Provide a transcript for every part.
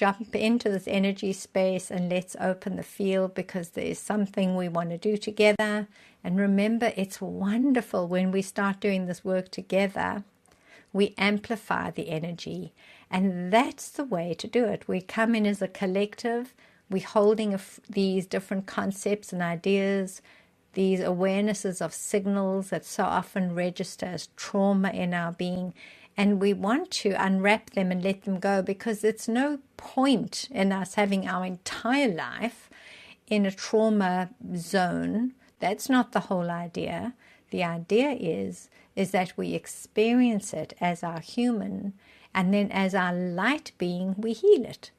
jump into this energy space and let's open the field, because there is something we want to do together. And remember, it's wonderful when we start doing this work together. We amplify the energy, and that's the way to do it. We come in as a collective. We're holding these different concepts and ideas, these awarenesses of signals that so often register as trauma in our being. And we want to unwrap them and let them go, because it's no point in us having our entire life in a trauma zone. That's not the whole idea. The idea is that we experience it as our human, and then as our light being, we heal it.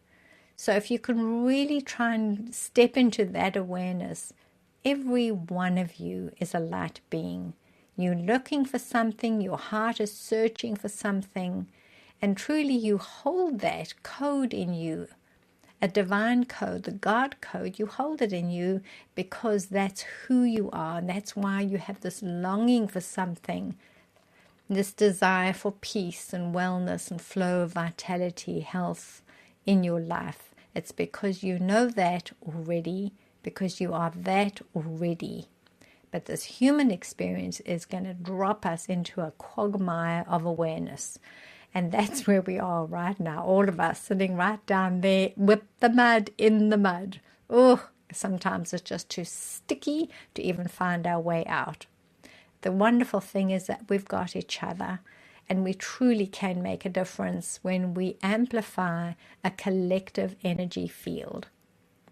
So if you can really try and step into that awareness, every one of you is a light being. You're looking for something, your heart is searching for something, and truly you hold that code in you, a divine code, the God code. You hold it in you because that's who you are, and that's why you have this longing for something, this desire for peace and wellness and flow of vitality, health in your life. It's because you know that already, because you are that already. But this human experience is going to drop us into a quagmire of awareness. And that's where we are right now, all of us sitting right down there with the mud in the mud. Oh, sometimes it's just too sticky to even find our way out. The wonderful thing is that we've got each other, and we truly can make a difference when we amplify a collective energy field.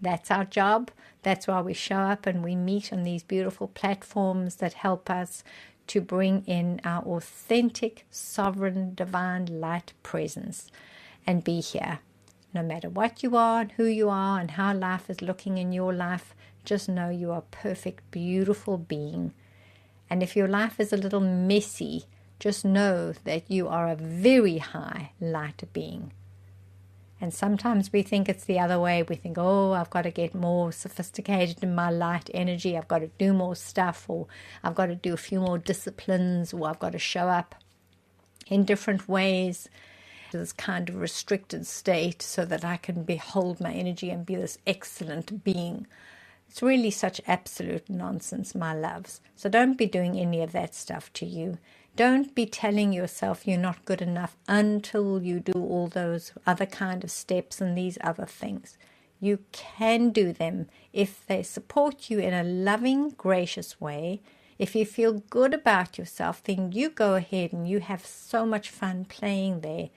That's our job. That's why we show up and we meet on these beautiful platforms that help us to bring in our authentic, sovereign, divine light presence and be here. No matter what you are and who you are and how life is looking in your life, just know you are a perfect, beautiful being. And if your life is a little messy, just know that you are a very high light being. And sometimes we think it's the other way. We think, oh, I've got to get more sophisticated in my light energy. I've got to do more stuff, or I've got to do a few more disciplines, or I've got to show up in different ways, this kind of restricted state, so that I can behold my energy and be this excellent being. It's really such absolute nonsense, my loves. So don't be doing any of that stuff to you. Don't be telling yourself you're not good enough until you do all those other kind of steps and these other things. You can do them if they support you in a loving, gracious way. If you feel good about yourself, then you go ahead and you have so much fun playing there.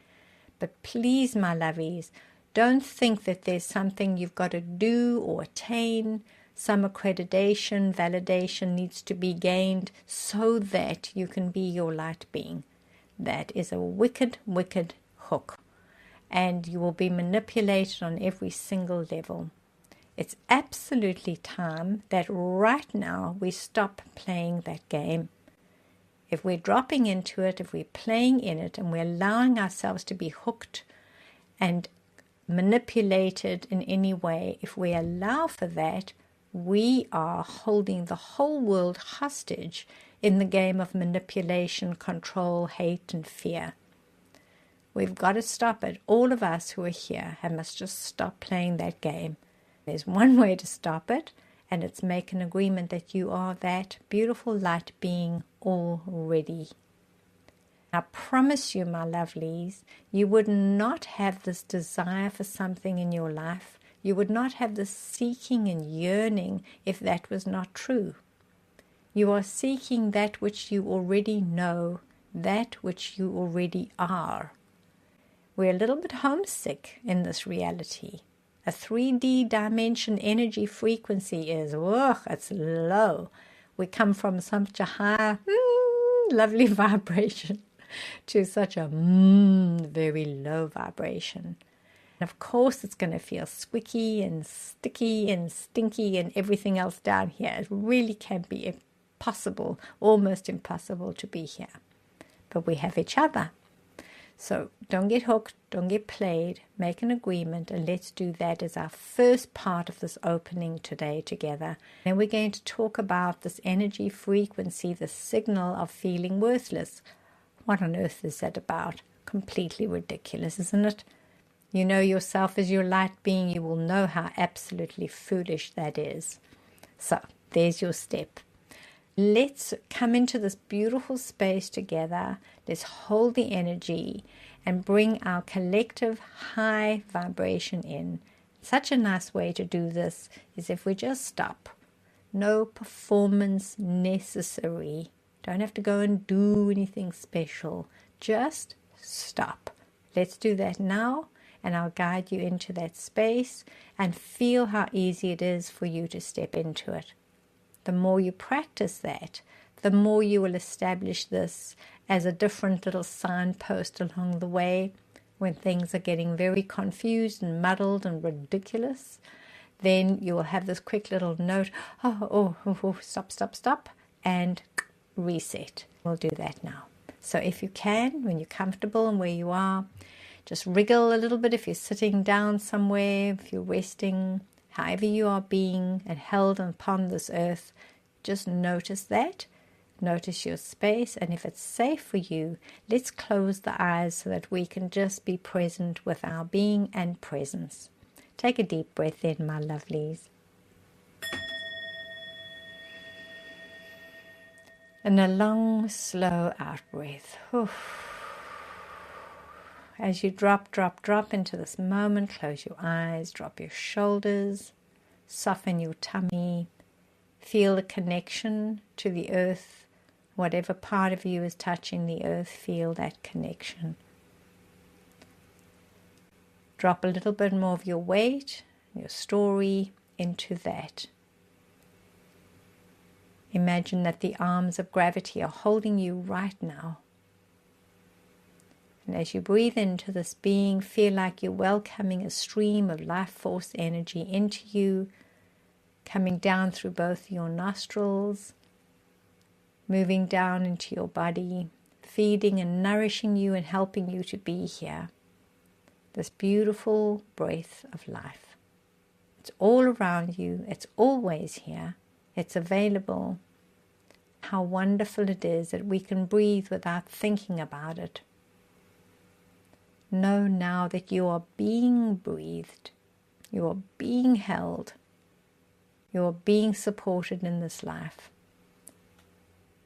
But please, my lovies, don't think that there's something you've got to do or attain. Some accreditation, validation needs to be gained so that you can be your light being. That is a wicked, wicked hook. And you will be manipulated on every single level. It's absolutely time that right now we stop playing that game. If we're dropping into it, if we're playing in it, and we're allowing ourselves to be hooked and manipulated in any way, if we allow for that, we are holding the whole world hostage in the game of manipulation, control, hate, and fear. We've got to stop it. All of us who are here must just stop playing that game. There's one way to stop it, and it's make an agreement that you are that beautiful light being already. I promise you, my lovelies, you would not have this desire for something in your life. You would not have this seeking and yearning if that was not true. You are seeking that which you already know, that which you already are. We're a little bit homesick in this reality. A 3D dimension energy frequency is, it's low. We come from such a high, lovely vibration to such a very low vibration. Of course, it's going to feel squicky and sticky and stinky and everything else down here. It really can be impossible, almost impossible to be here. But we have each other. So don't get hooked, don't get played, make an agreement, and let's do that as our first part of this opening today together. Then we're going to talk about this energy frequency, the signal of feeling worthless. What on earth is that about? Completely ridiculous, isn't it? You know yourself as your light being, you will know how absolutely foolish that is. So, there's your step. Let's come into this beautiful space together. Let's hold the energy and bring our collective high vibration in. Such a nice way to do this is if we just stop. No performance necessary. Don't have to go and do anything special. Just stop. Let's do that now, and I'll guide you into that space and feel how easy it is for you to step into it. The more you practice that, the more you will establish this as a different little signpost along the way. When things are getting very confused and muddled and ridiculous, then you will have this quick little note, stop, and reset. We'll do that now. So if you can, when you're comfortable and where you are, just wriggle a little bit if you're sitting down somewhere, if you're resting, however you are being and held upon this earth, just notice that. Notice your space, and if it's safe for you, let's close the eyes so that we can just be present with our being and presence. Take a deep breath in, my lovelies. And a long, slow out breath. As you drop into this moment, close your eyes, drop your shoulders, soften your tummy, feel the connection to the earth. Whatever part of you is touching the earth, feel that connection. Drop a little bit more of your weight, your story into that. Imagine that the arms of gravity are holding you right now. And as you breathe into this being, feel like you're welcoming a stream of life force energy into you, coming down through both your nostrils, moving down into your body, feeding and nourishing you and helping you to be here. This beautiful breath of life. It's all around you. It's always here. It's available. How wonderful it is that we can breathe without thinking about it. Know now that you are being breathed. You are being held. You are being supported in this life.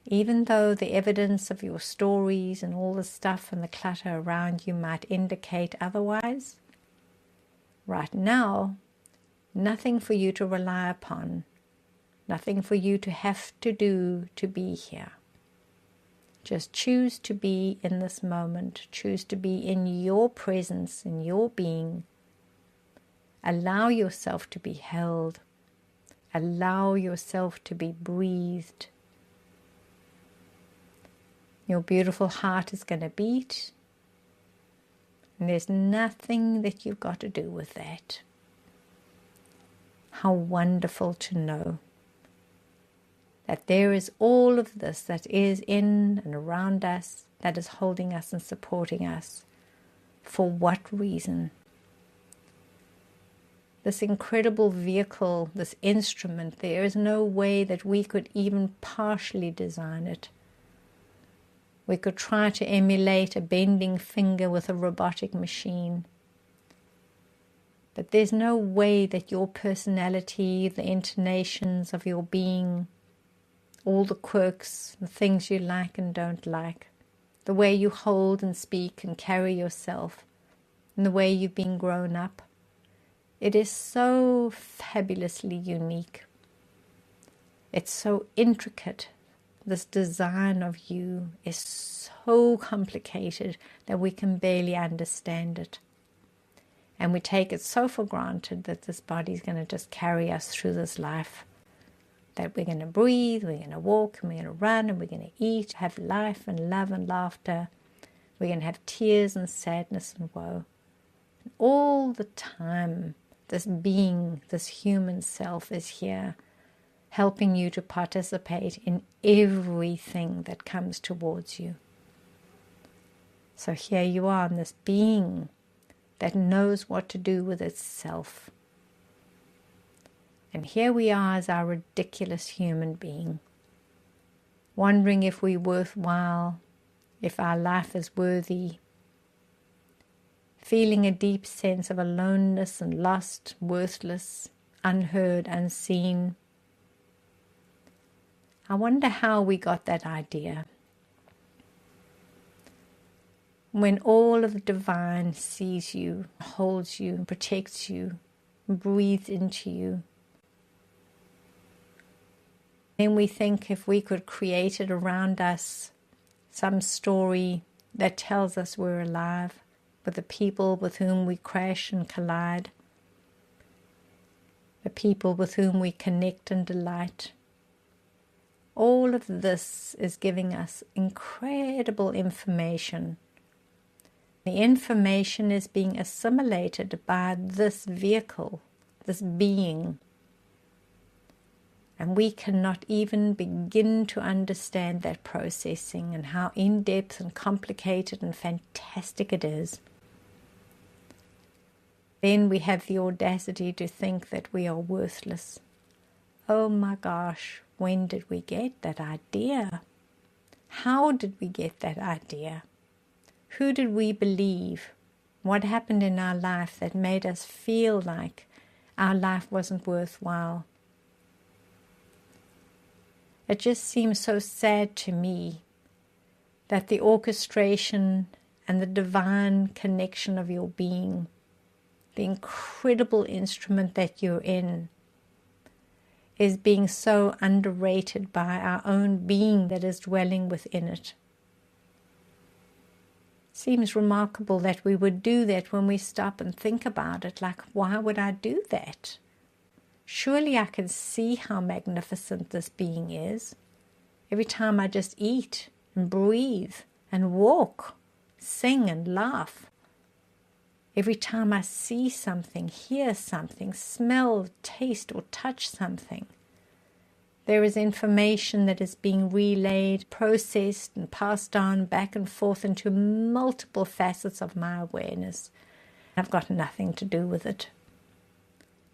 Even though the evidence of your stories and all the stuff and the clutter around you might indicate otherwise, right now, nothing for you to rely upon, nothing for you to have to do to be here. Just choose to be in this moment, choose to be in your presence, in your being. Allow yourself to be held, allow yourself to be breathed. Your beautiful heart is going to beat, and there's nothing that you've got to do with that. How wonderful to know that there is all of this that is in and around us, that is holding us and supporting us. For what reason? This incredible vehicle, this instrument, there is no way that we could even partially design it. We could try to emulate a bending finger with a robotic machine. But there's no way that your personality, the intonations of your being, all the quirks, the things you like and don't like, the way you hold and speak and carry yourself, and the way you've been grown up, it is so fabulously unique. It's so intricate. This design of you is so complicated that we can barely understand it. And we take it so for granted that this body is going to just carry us through this life. That we're going to breathe, we're going to walk, and we're going to run, and we're going to eat, have life and love and laughter. We're going to have tears and sadness and woe. And all the time, this being, this human self is here, helping you to participate in everything that comes towards you. So here you are in this being that knows what to do with itself. And here we are as our ridiculous human being, wondering if we're worthwhile, if our life is worthy, feeling a deep sense of aloneness and lost, worthless, unheard, unseen. I wonder how we got that idea. When all of the divine sees you, holds you, protects you, breathes into you, then we think if we could create it around us, some story that tells us we're alive, with the people with whom we crash and collide, the people with whom we connect and delight. All of this is giving us incredible information. The information is being assimilated by this vehicle, this being. And we cannot even begin to understand that processing and how in-depth and complicated and fantastic it is. Then we have the audacity to think that we are worthless. Oh my gosh, when did we get that idea? How did we get that idea? Who did we believe? What happened in our life that made us feel like our life wasn't worthwhile? It just seems so sad to me that the orchestration and the divine connection of your being, the incredible instrument that you're in, is being so underrated by our own being that is dwelling within it. Seems remarkable that we would do that when we stop and think about it. Like, why would I do that? Surely I can see how magnificent this being is. Every time I just eat and breathe and walk, sing and laugh. Every time I see something, hear something, smell, taste or touch something, there is information that is being relayed, processed and passed on back and forth into multiple facets of my awareness. I've got nothing to do with it.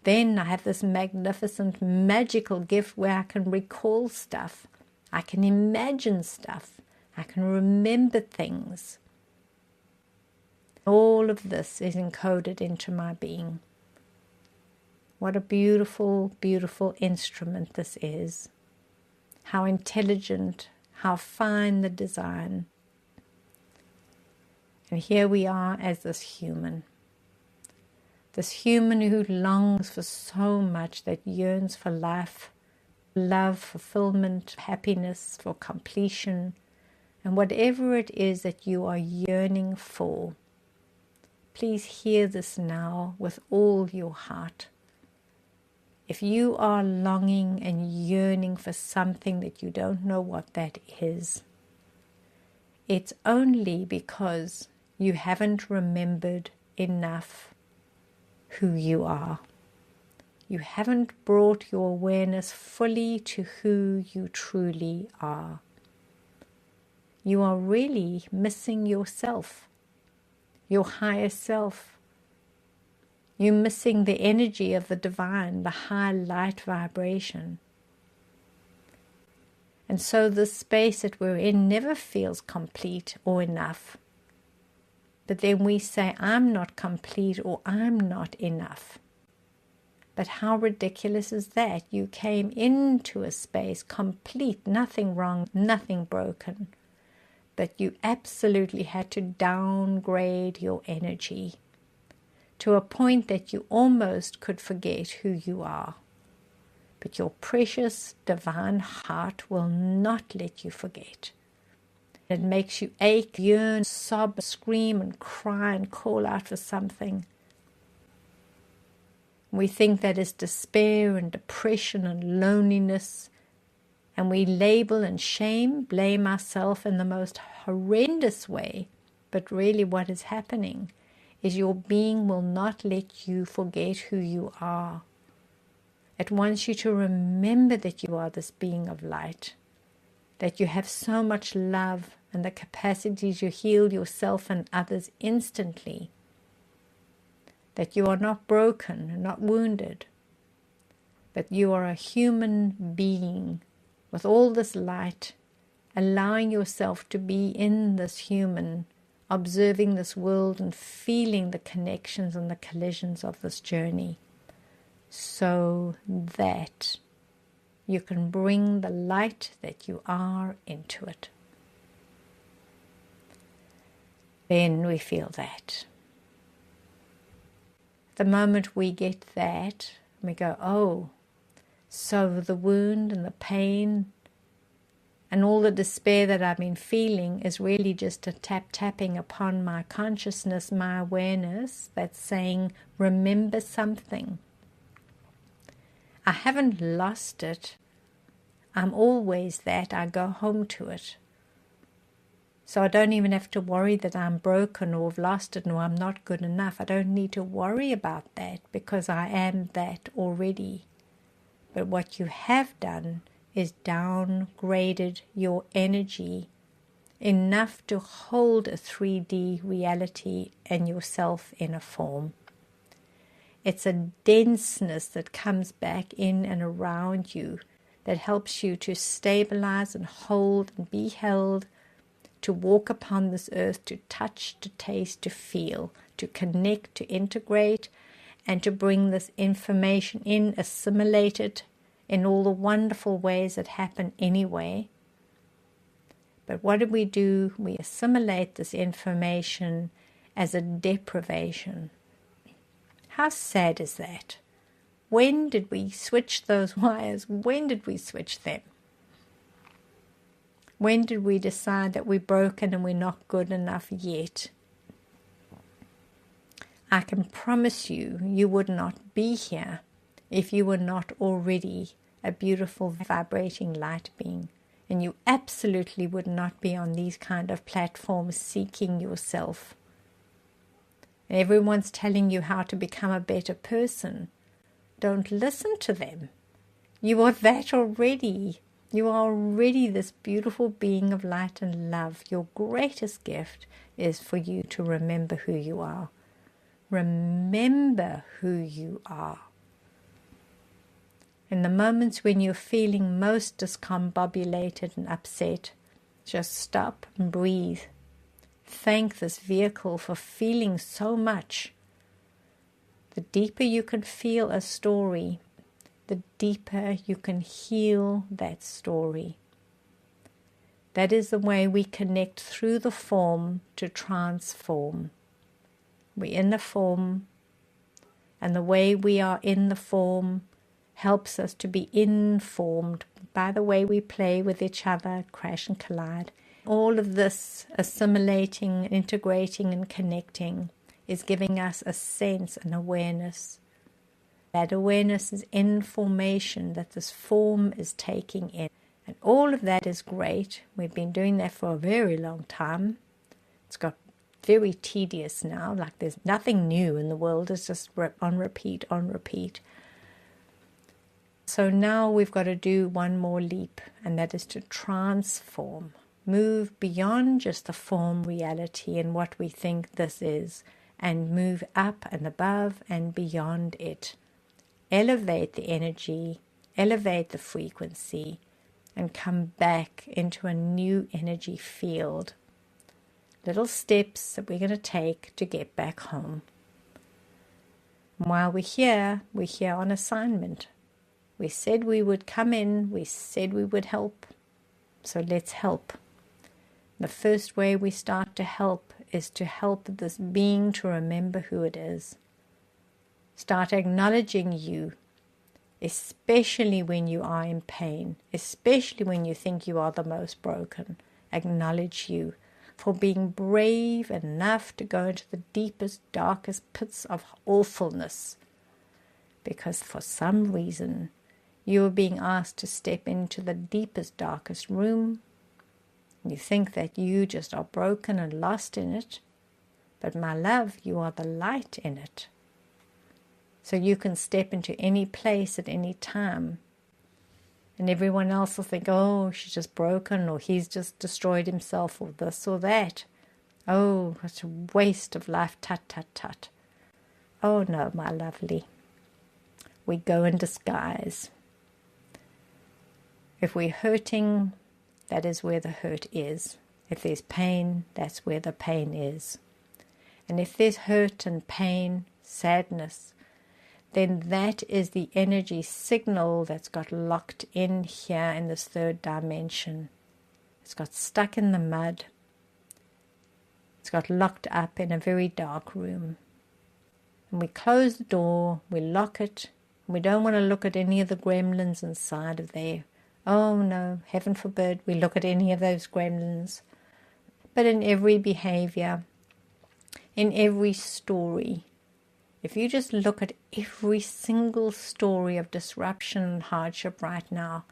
Then I have this magnificent, magical gift where I can recall stuff. I can imagine stuff. I can remember things. All of this is encoded into my being. What a beautiful, beautiful instrument this is. How intelligent, how fine the design. And here we are as this human who longs for so much, that yearns for life, love, fulfillment, happiness, for completion, and whatever it is that you are yearning for. Please hear this now with all your heart. If you are longing and yearning for something that you don't know what that is, it's only because you haven't remembered enough who you are. You haven't brought your awareness fully to who you truly are. You are really missing yourself, your higher self. You're missing the energy of the divine, the high light vibration. And so this space that we're in never feels complete or enough. But then we say, I'm not complete or I'm not enough. But how ridiculous is that? You came into a space complete, nothing wrong, nothing broken. But you absolutely had to downgrade your energy to a point that you almost could forget who you are. But your precious divine heart will not let you forget. It makes you ache, yearn, sob, scream and cry and call out for something. We think that is despair and depression and loneliness, and we label and blame ourselves in the most horrendous way. But really what is happening is your being will not let you forget who you are. It wants you to remember that you are this being of light, that you have so much love and the capacity to heal yourself and others instantly, that you are not broken and not wounded, but you are a human being with all this light, allowing yourself to be in this human observing this world and feeling the connections and the collisions of this journey, so that you can bring the light that you are into it. Then we feel that. The moment we get that, we go, oh, so the wound and the pain and all the despair that I've been feeling is really just a tapping upon my consciousness, my awareness, that's saying, remember something. I haven't lost it. I'm always that. I go home to it. So I don't even have to worry that I'm broken or have lost it or I'm not good enough. I don't need to worry about that because I am that already. But what you have done is downgraded your energy enough to hold a 3D reality and yourself in a form. It's a denseness that comes back in and around you that helps you to stabilize and hold and be held, to walk upon this earth, to touch, to taste, to feel, to connect, to integrate, and to bring this information in, assimilate it in all the wonderful ways that happen anyway. But what do? We assimilate this information as a deprivation. How sad is that? When did we switch those wires? When did we switch them? When did we decide that we're broken and we're not good enough yet? I can promise you, you would not be here if you were not already a beautiful, vibrating light being. And you absolutely would not be on these kind of platforms seeking yourself. Everyone's telling you how to become a better person. Don't listen to them. You are that already. You are already this beautiful being of light and love. Your greatest gift is for you to remember who you are. Remember who you are. In the moments when you're feeling most discombobulated and upset, just stop and breathe. Thank this vehicle for feeling so much. The deeper you can feel a story, the deeper you can heal that story. That is the way we connect through the form to transform. We're in the form, and the way we are in the form helps us to be informed by the way we play with each other, crash and collide. All of this assimilating, integrating and connecting is giving us a sense and awareness. That awareness is information that this form is taking in. And all of that is great. We've been doing that for a very long time. It's got very tedious now, like there's nothing new in the world. It's just on repeat, on repeat. So now we've got to do one more leap, and that is to transform. Move beyond just the form reality and what we think this is, and move up and above and beyond it. Elevate the energy, elevate the frequency, and come back into a new energy field. Little steps that we're going to take to get back home. And while we're here on assignment. We said we would come in, we said we would help, so let's help. The first way we start to help is to help this being to remember who it is. Start acknowledging you, especially when you are in pain, especially when you think you are the most broken. Acknowledge you for being brave enough to go into the deepest, darkest pits of awfulness. Because for some reason, you are being asked to step into the deepest, darkest room. You think that you just are broken and lost in it. But my love, you are the light in it. So you can step into any place at any time. And everyone else will think, oh, she's just broken, or he's just destroyed himself, or this or that. Oh, it's a waste of life, tut, tut, tut. Oh no, my lovely. We go in disguise. If we're hurting, that is where the hurt is. If there's pain, that's where the pain is. And if there's hurt and pain, sadness, then that is the energy signal that's got locked in here in this third dimension. It's got stuck in the mud. It's got locked up in a very dark room. And we close the door, we lock it, and we don't want to look at any of the gremlins inside of there. Oh no, heaven forbid we look at any of those gremlins. But in every behavior, in every story, if you just look at every single story of disruption and hardship right now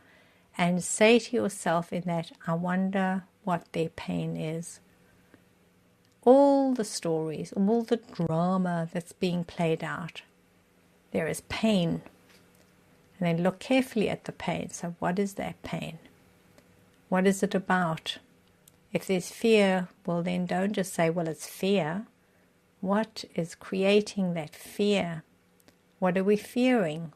and say to yourself in that, I wonder what their pain is. All the stories, all the drama that's being played out, there is pain. And then look carefully at the pain. So what is that pain? What is it about? If there's fear, well then don't just say, well, it's fear. What is creating that fear? What are we fearing?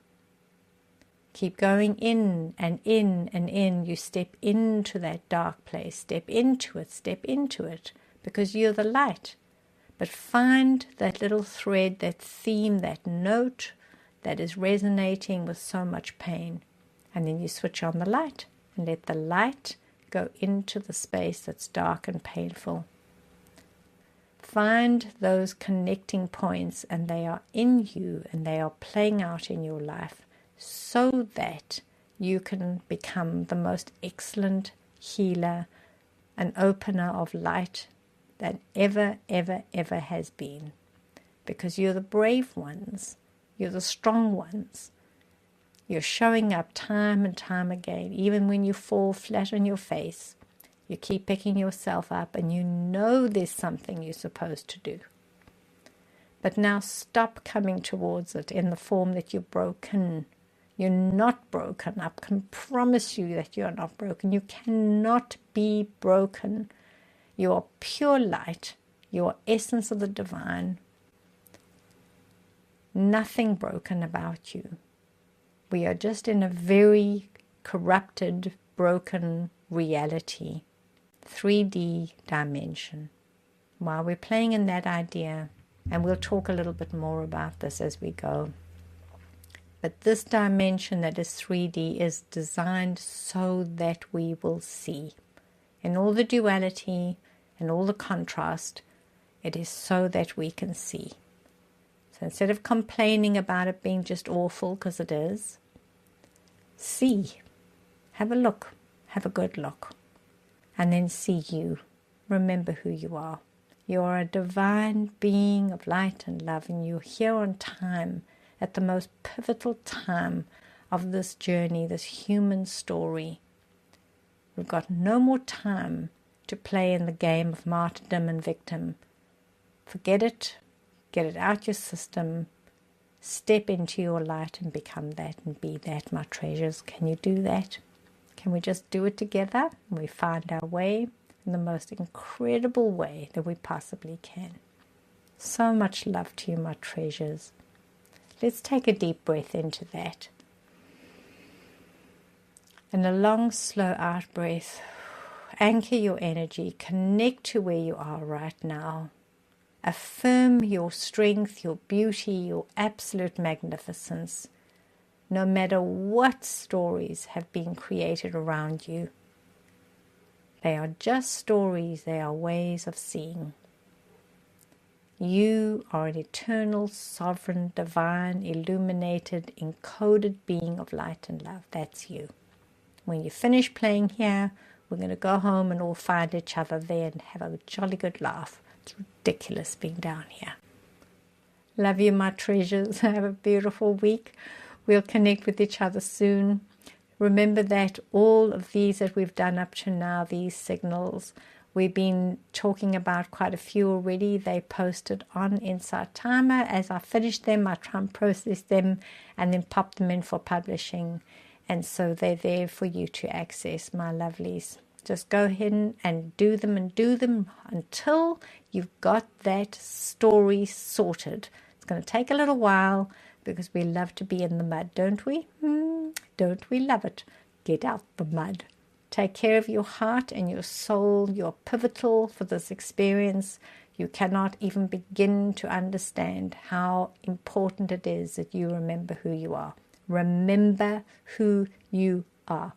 Keep going in and in and in. You step into that dark place. Step into it, because you're the light. But find that little thread, that theme, that note that is resonating with so much pain. And then you switch on the light and let the light go into the space that's dark and painful. Find those connecting points, and they are in you and they are playing out in your life so that you can become the most excellent healer and opener of light that ever has been. Because you're the brave ones, you're the strong ones. You're showing up time and time again, even when you fall flat on your face. You keep picking yourself up and you know there's something you're supposed to do. But now stop coming towards it in the form that you're broken. You're not broken. I can promise you that you're not broken. You cannot be broken. You are pure light. You are essence of the divine. Nothing broken about you. We are just in a very corrupted, broken reality, 3D dimension. While we're playing in that idea, and we'll talk a little bit more about this as we go, but this dimension that is 3D is designed so that we will see. In all the duality and all the contrast, it is so that we can see. So instead of complaining about it being just awful, because it is, see, have a look, have a good look, and then see you. Remember who you are. You are a divine being of light and love, and you're here on time, at the most pivotal time of this journey, this human story. We've got no more time to play in the game of martyrdom and victim. Forget it. Get it out your system. Step into your light and become that and be that, my treasures. Can you do that? Can we just do it together? And we find our way in the most incredible way that we possibly can. So much love to you, my treasures. Let's take a deep breath into that. And a long, slow out breath. Anchor your energy. Connect to where you are right now. Affirm your strength, your beauty, your absolute magnificence, no matter what stories have been created around you. They are just stories, they are ways of seeing. You are an eternal, sovereign, divine, illuminated, encoded being of light and love. That's you. When you finish playing here, we're going to go home and all find each other there and have a jolly good laugh. It's ridiculous being down here. Love you, my treasures. Have a beautiful week. We'll connect with each other soon. Remember that all of these that we've done up to now, these signals, we've been talking about quite a few already. They posted on Insight Timer. As I finish them, I try and process them and then pop them in for publishing. And so they're there for you to access, my lovelies. Just go ahead and do them until you've got that story sorted. It's going to take a little while because we love to be in the mud, don't we? Don't we love it? Get out the mud. Take care of your heart and your soul. You're pivotal for this experience. You cannot even begin to understand how important it is that you remember who you are. Remember who you are.